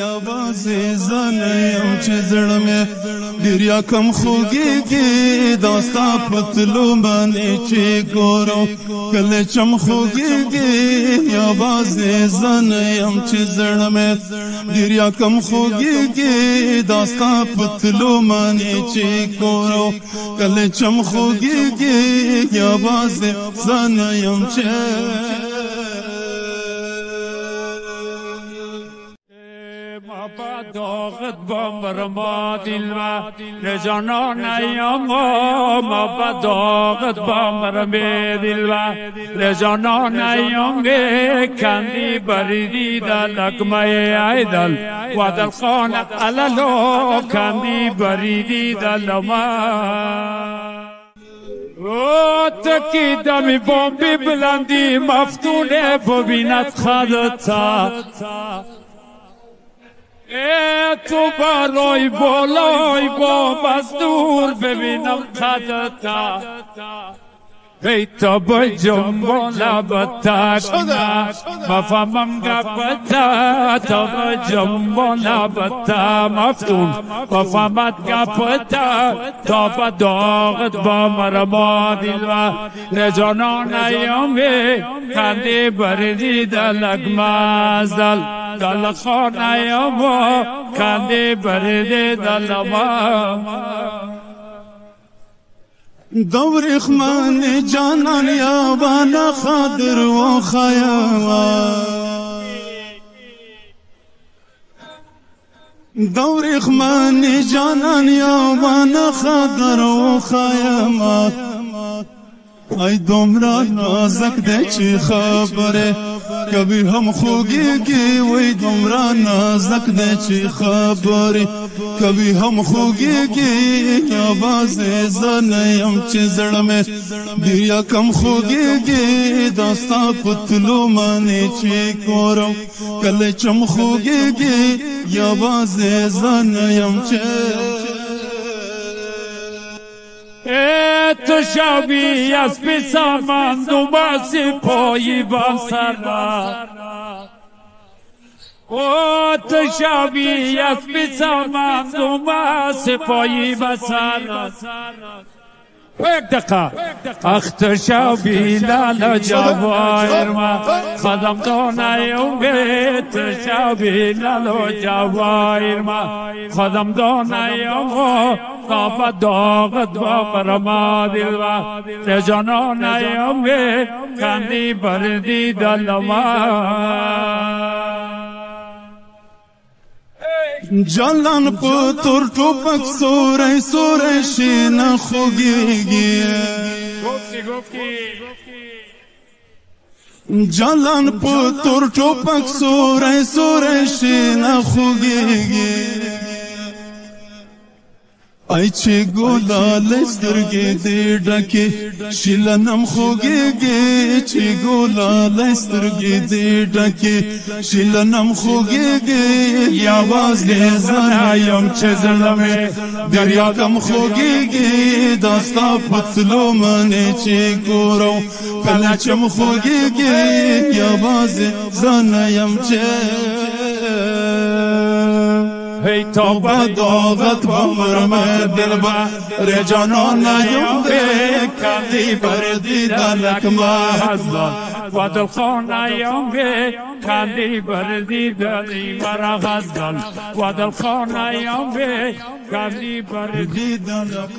یوازې زنه یم چې زړه مې ډېر یا کم خوږېږي دا ستا په تلو باندې چې ګورو کله چم خوږېږي یوازې زنه یم چې زړه مې ډېر یا کم خوږېږي دا ستا په تلو باندې چې ګورو کله چم خوږېږي یوازې زنه یم چې داغت بامرما دلوا لجانان ایاما ما بداغت بامرما دلوا لجانان ایامه کندی بریدی دلکمه ایدل و دل خانت علالو کندی بریدی دلما تکی دمی بامبی بلندی مفتونه ببیند خدتا تو برای بالای با مزدور ببینم خدتا ای تا با جنبا لبتا مفهمم گپتا تا با جنبا لبتا مفتون مفهمت گپتا تا با داغت با مرما دلوا لجانان ایامه خندی بردی دلک مزدل دل خان ایاما خندی بردی دلما دور اخمان جانان یابان خادر و خیاما دور اخمان جانان یابان خادر و خیاما ای دومره نازک ده چی خبره کبھی هم خوږېږي وای دومره نازک ده چې خبرې کبھی هم خوږېږي یوازې زه نه یم چې زړه مې ډېر یا کم خوږېږي دا ستا په تلو باندې چې ګورم کله چم خوږېږي یوازې زه نه یم چې تو شبیه از بسامند و بسی پایی بسر تو شبیه از بسامند و بسی پایی بسر یک دقیقه اخت شبی لالا جوایر ما خدم دانه بیت شبی لالا جوایر ما خدم دانه ما قاب داغت با برما دلوا لجانان ایامه کندی بردی دلما جلان په تور ټوپک سورې سورې شینه خوږېږي جلان په تور ټوپک سورې سورې شینه خوږېږي ای چې ګلالې سترګې دې ډکې شیلنم خوږېږي چې ګلالې سترګې دې ډکې شیلنم خوږېږي یوازې زه نه یم چې زړه مې ډېر یا کم خوږېږي دا ستا په تلو باندې چې ګورم کله چې م خوږېږي یوازې زه نه یم چې ای تا با داغت بامرما دلوا رجانان ایامه کندی بردی دلک مزدل و دل خان ایامه کندی بردی دلی مرا غزدل و دل خان ایامه کندی بردی دلک